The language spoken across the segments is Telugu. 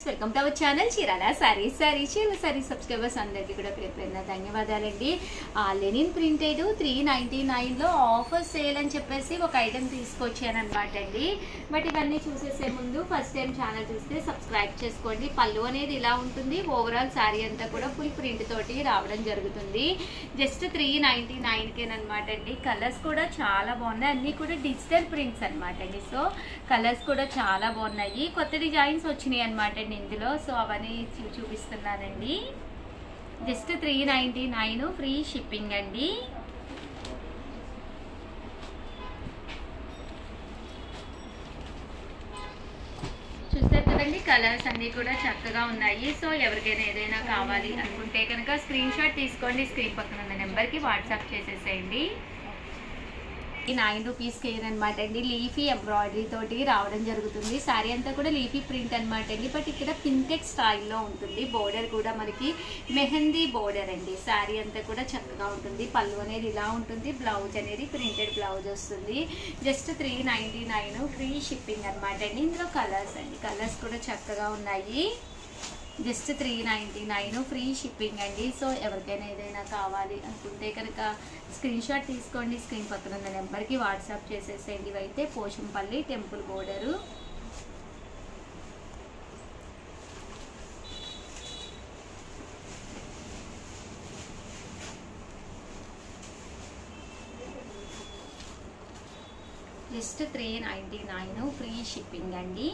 Welcome to our channel Chirala saree subscribers అందరికీ కూడా పేరు ధన్యవాదాలండి. లెనిన్ ప్రింటెడ్ 399లో ఆఫర్ సేల్ అని చెప్పేసి ఒక ఐటెం తీసుకొచ్చాను అనమాట అండి. బట్ ఇవన్నీ చూసేసే ముందు ఫస్ట్ టైం ఛానల్ చూస్తే సబ్స్క్రైబ్ చేసుకోండి. పళ్ళు అనేది ఇలా ఉంటుంది. ఓవరాల్ శారీ అంతా కూడా ఫుల్ ప్రింట్ తోటి రావడం జరుగుతుంది. జస్ట్ 399 అనమాట అండి. కలర్స్ కూడా చాలా బాగున్నాయి. అన్నీ కూడా డిజిటల్ ప్రింట్స్ అనమాట అండి. సో కలర్స్ కూడా చాలా బాగున్నాయి. కొత్త డిజైన్స్ వచ్చినాయి అనమాట ఇందులో. సో అవన్నీ చూపిస్తున్నానండి. జస్ట్ 399 ఫ్రీ షిప్పింగ్ అండి. చూస్తారు కదండి, కలర్స్ అన్నీ కూడా చక్కగా ఉన్నాయి. సో ఎవరికైనా ఏదైనా కావాలి అనుకుంటే కనుక స్క్రీన్ షాట్ తీసుకోండి. స్క్రీన్ పక్కన ఉన్న నెంబర్కి వాట్సాప్ చేసేసేయండి. 9 రూపీస్కి అనమాట అండి. లీఫీ ఎంబ్రాయిడరీ తోటి రావడం జరుగుతుంది. శారీ అంతా కూడా లీఫీ ప్రింట్ అనమాట అండి. బట్ ఇక్కడ పింటెక్స్ స్టైల్లో ఉంటుంది. బోర్డర్ కూడా మనకి మెహందీ బోర్డర్ అండి. శారీ అంతా కూడా చక్కగా ఉంటుంది. పళ్ళు అనేది ఇలా ఉంటుంది. బ్లౌజ్ అనేది ప్రింటెడ్ బ్లౌజ్ వస్తుంది. జస్ట్ 399 ఫ్రీ షిప్పింగ్ అనమాట అండి. ఇందులో కలర్స్ అండి, కలర్స్ కూడా చక్కగా ఉన్నాయి. జస్ట్ 399 ఫ్రీ షిప్పింగ్ అండి. సో ఎవరికైనా ఏదైనా కావాలి అనుకుంటే కనుక స్క్రీన్ షాట్ తీసుకోండి. స్క్రీన్ పక్కన ఉన్న నెంబర్కి వాట్సాప్ చేసేసేయండి. ఇవైతే Pochampally temple border. Just 399 free shipping అండి.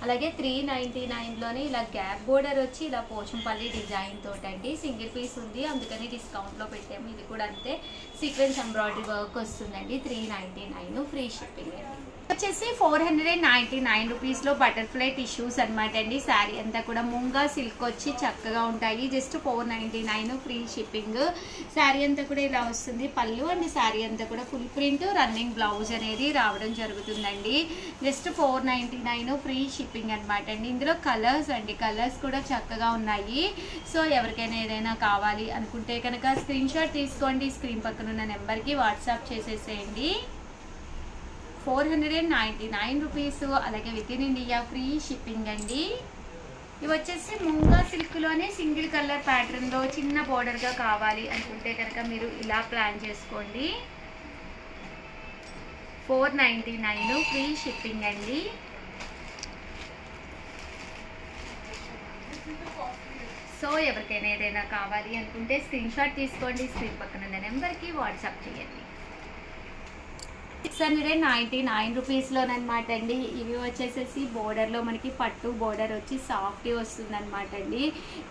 అలాగే 399లోనే ఇలా గ్యాప్ బోర్డర్ వచ్చి ఇలా పోచంపల్లి డిజైన్ తోటండి. సింగిల్ పీస్ ఉంది, అందుకని డిస్కౌంట్లో పెట్టాము. ఇది కూడా అంతే, సీక్వెన్స్ ఎంబ్రాయిడరీ వర్క్ వస్తుందండి. 399 ఫ్రీ షిప్పింగ్ అండి. వచ్చేసి 499 రూపీస్లో బటర్ఫ్లై టిష్యూస్ అనమాట అండి. శారీ అంతా కూడా ముంగా సిల్క్ వచ్చి చక్కగా ఉంటాయి. Just 499 free shipping. శారీ అంతా కూడా ఇలా వస్తుంది. పళ్ళు అండ్ శారీ అంతా కూడా ఫుల్ ప్రింట్ రన్నింగ్ బ్లౌజ్ అనేది రావడం జరుగుతుందండి. జస్ట్ 499 ఫ్రీ షిప్పింగ్ అనమాట అండి. ఇందులో కలర్స్ అండి, కలర్స్ కూడా చక్కగా ఉన్నాయి. సో ఎవరికైనా ఏదైనా కావాలి అనుకుంటే కనుక స్క్రీన్ షాట్ తీసుకోండి. స్క్రీన్ పక్కన ఉన్న నెంబర్కి వాట్సాప్ చేసేసేయండి. 499 రూపీస్. అలాగే with in India free shipping అండి. ఇవి వచ్చేసి ముంగా సిల్క్లోనే సింగిల్ కలర్ ప్యాటర్న్లో చిన్న బోర్డర్గా కావాలి అనుకుంటే కనుక మీరు ఇలా ప్లాన్ చేసుకోండి. 499 ఫ్రీ షిప్పింగ్ అండి. సో ఎవరికైనా ఏదైనా కావాలి అనుకుంటే స్క్రీన్ షాట్ తీసుకోండి. స్క్రీన్ పక్కన ఉన్న నెంబర్కి వాట్సాప్ చేయండి. 699 రూపీస్లోనమాట అండి. ఇవి వచ్చేసేసి బోర్డర్లో మనకి పట్టు బోర్డర్ వచ్చి సాఫ్ట్ వస్తుంది అనమాట అండి.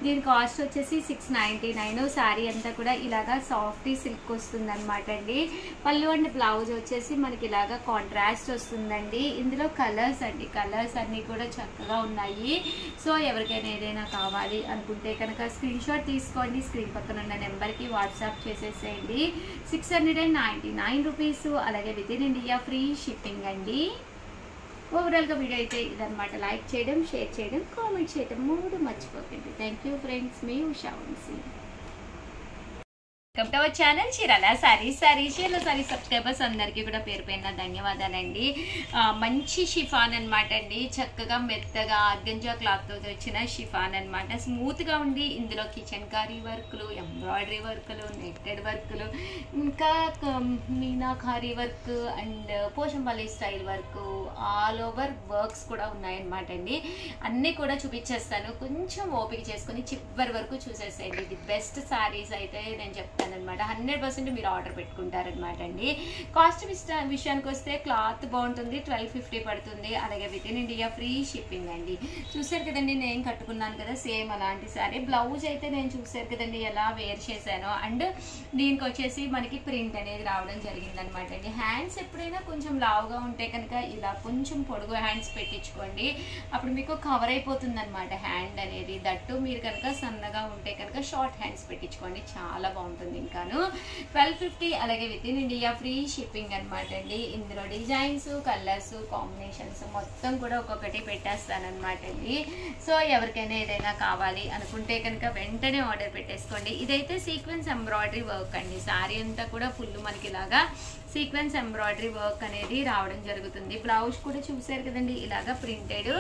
దీని కాస్ట్ వచ్చేసి 699. శారీ అంతా కూడా ఇలాగా సాఫ్ట్ సిల్క్ వస్తుంది అనమాట అండి. పళ్ళు అండ్ బ్లౌజ్ వచ్చేసి మనకి ఇలాగా కాంట్రాస్ట్ వస్తుందండి. ఇందులో కలర్స్ అండి, కలర్స్ అన్నీ కూడా చక్కగా ఉన్నాయి. సో ఎవరికైనా ఏదైనా కావాలి అనుకుంటే కనుక స్క్రీన్ షాట్ తీసుకోండి. స్క్రీన్ పక్కన ఉన్న నెంబర్కి వాట్సాప్ చేసేసేయండి. 699 రూపీస్. అలాగే with in India free shipping అండి. ఓవరాల్గా వీడియో అయితే ఇదనమాట. లైక్ చేయడం, షేర్ చేయడం, కామెంట్ చేయడం 3 మర్చిపోకండి. Thank you friends. మీ Usha Vamsi. Welcome to our channel Chirala saree subscribers అందరికీ కూడా పేరు ధన్యవాదాలండి. మంచి షిఫాన్ అనమాట అండి. చక్కగా మెత్తగా ఆర్గంజా క్లాత్తో వచ్చిన షిఫాన్ అనమాట. స్మూత్గా ఉండి ఇందులో కిచెన్ కారీ వర్క్లు, ఎంబ్రాయిడరీ వర్క్లు, నెట్టెడ్ వర్క్లు, ఇంకా meenakari work and Pochampally style work, all over works కూడా ఉన్నాయన్నమాట అండి. అన్నీ కూడా చూపించేస్తాను. కొంచెం ఓపిక చేసుకుని చివరి వరకు చూసేసేయండి. ఇది బెస్ట్ శారీస్ అయితే నేను చెప్తాను అనమాట. 100% మీరు ఆర్డర్ పెట్టుకుంటారనమాట అండి. కాస్ట్ విషయానికి వస్తే క్లాత్ బాగుంటుంది. 1250 పడుతుంది. అలాగే with in India free shipping అండి. చూసారు కదండి, నేను కట్టుకున్నాను కదా సేమ్ అలాంటి శారీ. బ్లౌజ్ అయితే నేను చూసారు కదండి ఎలా వేర్ చేశానో. అండ్ దీనికి వచ్చేసి మనకి ప్రింట్ అనేది రావడం జరిగింది అనమాట అండి. హ్యాండ్స్ ఎప్పుడైనా కొంచెం లావుగా ఉంటే కనుక ఇలా కొంచెం పొడుగు హ్యాండ్స్ పెట్టించుకోండి. అప్పుడు మీకు కవర్ అయిపోతుంది అనమాట హ్యాండ్ అనేది. దట్టు మీరు కనుక సన్నగా ఉంటే కనుక షార్ట్ హ్యాండ్స్ పెట్టించుకోండి, చాలా బాగుంటుంది. ఇంకాను 1250 అలాగే with in India free shipping అనమాట అండి. ఇందులో డిజైన్స్, కలర్స్, కాంబినేషన్స్ మొత్తం కూడా ఒక్కొక్కటి పెట్టేస్తానమాట అండి. సో ఎవరికైనా ఏదైనా కావాలి అనుకుంటే కనుక వెంటనే ఆర్డర్ పెట్టేసుకోండి. ఇదైతే సీక్వెన్స్ ఎంబ్రాయిడరీ వర్క్ అండి. శారీ అంతా కూడా ఫుల్ మనకి ఇలాగా సీక్వెన్స్ ఎంబ్రాయిడరీ వర్క్ అనేది రావడం జరుగుతుంది. బ్లౌజ్ కూడా చూసారు కదండి, ఇలాగా ప్రింటెడ్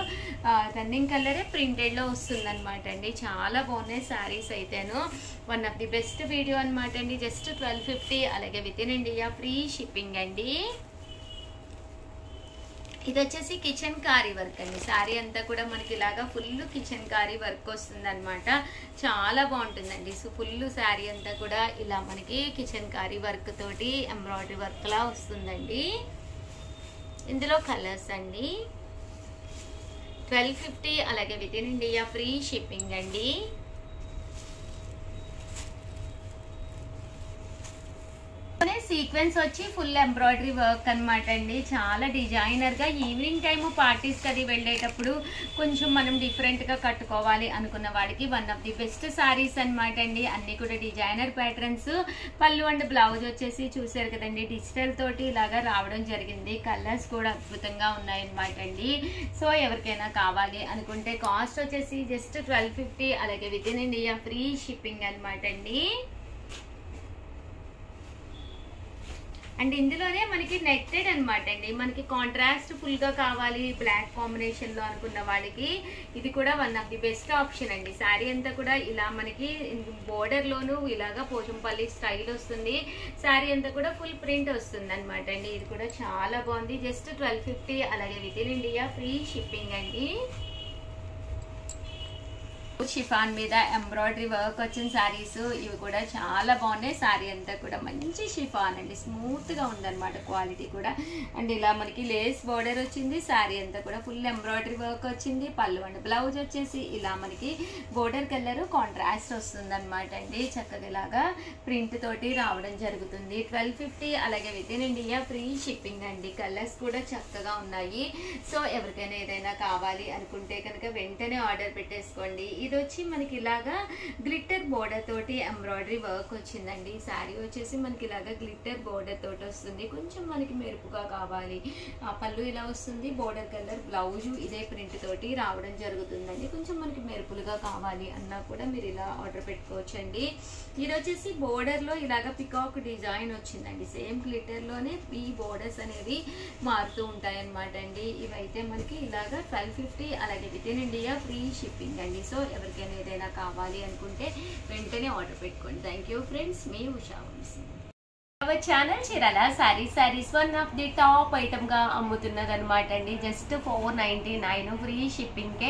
రన్నింగ్ కలరే ప్రింటెడ్లో వస్తుంది అనమాట అండి. చాలా బాగున్నాయి శారీస్ అయితేను. One of the best video అనమాట అండి. జస్ట్ 1250 అలాగే with in India free shipping అండి. ఇది వచ్చేసి కిచెన్ కారీ వర్క్ అండి. శారీ అంతా కూడా మనకి ఇలాగా ఫుల్ కిచెన్ కారీ వర్క్ వస్తుంది అనమాట. చాలా బాగుంటుందండి. సో ఫుల్ శారీ అంతా కూడా ఇలా మనకి కిచెన్ కారీ వర్క్ తోటి ఎంబ్రాయిడరీ వర్క్ లా వస్తుందండి. ఇందులో కలర్స్ అండి. 1250 అలాగే with in India free shipping అండి. సీక్వెన్స్ వచ్చి ఫుల్ ఎంబ్రాయిడరీ వర్క్ అనమాట అండి. చాలా డిజైనర్గా ఈవినింగ్ టైము పార్టీస్కి అది వెళ్ళేటప్పుడు కొంచెం మనం డిఫరెంట్గా కట్టుకోవాలి అనుకున్న వాడికి one of the best saris అనమాట అండి. అన్నీ కూడా డిజైనర్ ప్యాటర్న్స్. పళ్ళు అండ్ బ్లౌజ్ వచ్చేసి చూసారు కదండి, డిజిటల్ తోటి ఇలాగా రావడం జరిగింది. కలర్స్ కూడా అద్భుతంగా ఉన్నాయన్నమాట అండి. సో ఎవరికైనా కావాలి అనుకుంటే కాస్ట్ వచ్చేసి జస్ట్ 1250 అలాగే with in India free shipping అనమాట అండి. అండ్ ఇందులోనే మనకి నెట్టెడ్ అనమాట అండి. మనకి కాంట్రాస్ట్ ఫుల్గా కావాలి బ్లాక్ కాంబినేషన్లో అనుకున్న వాళ్ళకి ఇది కూడా one of the best option అండి. శారీ అంతా కూడా ఇలా మనకి బోర్డర్లోనూ ఇలాగా పోచంపల్లి స్టైల్ వస్తుంది. శారీ అంతా కూడా ఫుల్ ప్రింట్ వస్తుంది అనమాట అండి. ఇది కూడా చాలా బాగుంది. జస్ట్ 1250 అలాగే with in India free shipping అండి. షిఫాన్ మీద ఎంబ్రాయిడరీ వర్క్ వచ్చిన శారీస్ ఇవి కూడా చాలా బాగున్నాయి. శారీ అంతా కూడా మంచి షిఫాన్ అండి, స్మూత్ గా ఉందన్నమాట క్వాలిటీ కూడా. అండ్ ఇలా మనకి లేస్ బోర్డర్ వచ్చింది. శారీ అంతా కూడా ఫుల్ ఎంబ్రాయిడరీ వర్క్ వచ్చింది. పళ్ళు అండ్ బ్లౌజ్ వచ్చేసి ఇలా మనకి బోర్డర్ కలర్ కాంట్రాస్ట్ వస్తుంది అనమాట అండి. చక్కగా ఇలాగా ప్రింట్ తోటి రావడం జరుగుతుంది. 1250 అలాగే with in India free shipping అండి. కలర్స్ కూడా చక్కగా ఉన్నాయి. సో ఎవరికైనా ఏదైనా కావాలి అనుకుంటే కనుక వెంటనే ఆర్డర్ పెట్టేసుకోండి. ఇది వచ్చి మనకి ఇలాగా గ్లిట్టర్ బోర్డర్ తోటి ఎంబ్రాయిడరీ వర్క్ వచ్చిందండి. శారీ వచ్చేసి మనకి ఇలాగా గ్లిట్టర్ బోర్డర్ తోటి వస్తుంది. కొంచెం మనకి మెరుపుగా కావాలి, పళ్ళు ఇలా వస్తుంది. బోర్డర్ కలర్ బ్లౌజ్ ఇదే ప్రింట్ తోటి రావడం జరుగుతుందండి. కొంచెం మనకి మెరుపులుగా కావాలి అన్నా కూడా మీరు ఇలా ఆర్డర్ పెట్టుకోవచ్చండి. ఇది వచ్చేసి బోర్డర్ లో ఇలాగా పికాక్ డిజైన్ వచ్చిందండి. సేమ్ గ్లిట్టర్ లోనే ఈ బోర్డర్స్ అనేవి మారుతూ ఉంటాయి అన్నమాట అండి. ఇవైతే మనకి ఇలాగా 1250 అలాగే with in India free shipping అండి. సో ఎవరికైనా ఏదైనా కావాలి అనుకుంటే వెంటనే ఆర్డర్ పెట్టుకోండి. థ్యాంక్ యూ ఫ్రెండ్స్, మీ Usha Vamsi. Our channel Chirala sarees one of the top item గా అమ్ముతున్నది అనమాట అండి. జస్ట్ 499 ఫ్రీ షిప్పింగ్ కే.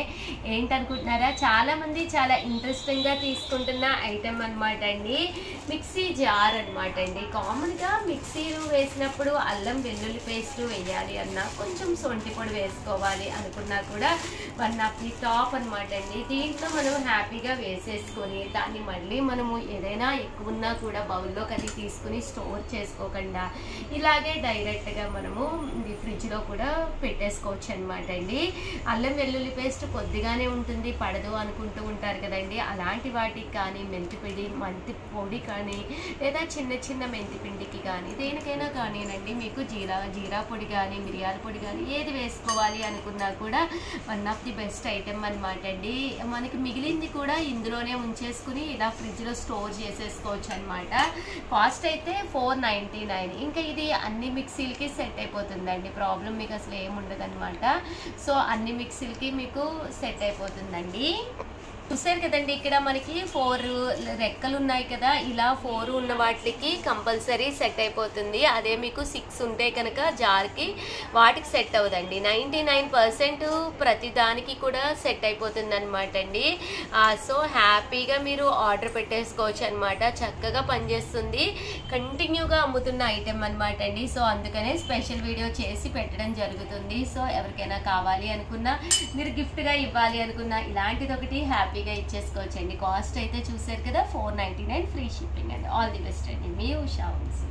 ఏంటనుకుంటున్నారా, చాలా మంది చాలా ఇంట్రెస్టింగ్ గా తీసుకుంటున్న ఐటమ్ అనమాట అండి. మిక్సీ జార్ అనమాట అండి. కామన్ గా మిక్సీలు వేసినప్పుడు అల్లం వెల్లుల్లి పేస్ట్ వేయాలి అన్నా, కొంచెం సొంటి పొడి వేసుకోవాలి అనుకున్నా కూడా వన్ ఆఫ్ ది టాప్ అనమాట అండి. దీంట్లో మనం హ్యాపీగా వేసేసుకొని దాన్ని మళ్ళీ మనము ఏదైనా ఎక్కువ ఉన్నా కూడా బౌల్లో కది తీసుకుని స్టోర్ చేసుకోకుండా ఇలాగే డైరెక్ట్ గా మనము ఫ్రిడ్జ్ లో కూడా పెట్టేసుకోవచ్చు అనమాట అండి. అల్లం వెల్లుల్లి పేస్ట్ కొద్దిగానే ఉంటుంది, పడదు అనుకుంటూ ఉంటారు కదండి. అలాంటి వాటికి కానీ మెంతి పొడి కానీ లేదా చిన్న మెంతి పిండికి కానీ దేనికైనా కానీనండి, మీకు జీరా పొడి కానీ మిరియాల పొడి కానీ ఏది వేసుకోవాలి అనుకున్నా కూడా one of the best item అనమాట అండి. మనకి మిగిలింది కూడా ఇందులోనే ఉంచేసుకుని ఇలా ఫ్రిడ్జ్ లో స్టోర్ చేసేసుకోవచ్చు అనమాట. కాస్ట్ అయితే 499. ఇంకా ఇది అన్ని మిక్సీలకి సెట్ అయిపోతుందండి. ప్రాబ్లం మీకు అసలు ఏముండదు అనమాట. సో అన్ని మిక్సీలకి మీకు సెట్ అయిపోతుందండి. చూసారు కదండి, ఇక్కడ మనకి 4 రెక్కలు ఉన్నాయి కదా, ఇలా 4 ఉన్న వాటికి కంపల్సరీ సెట్ అయిపోతుంది. అదే మీకు 6 ఉంటే కనుక జార్కి వాటికి సెట్ అవ్వదండి. 99% ప్రతి దానికి కూడా సెట్ అయిపోతుంది అనమాట అండి. సో హ్యాపీగా మీరు ఆర్డర్ పెట్టేసుకోవచ్చు అనమాట. చక్కగా పనిచేస్తుంది. కంటిన్యూగా అమ్ముతున్న ఐటెం అనమాట అండి. సో అందుకనే స్పెషల్ వీడియో చేసి పెట్టడం జరుగుతుంది. సో ఎవరికైనా కావాలి అనుకున్నా, మీరు గిఫ్ట్గా ఇవ్వాలి అనుకున్నా ఇలాంటిది ఒకటి హ్యాపీగా ఇచ్చేసుకోవచ్చండి. కాస్ట్ అయితే చూసారు కదా 499 ఫ్రీ షిప్పింగ్ అండి. ఆల్ ది బెస్ట్ అండి, మీ ఉషా వంశీ.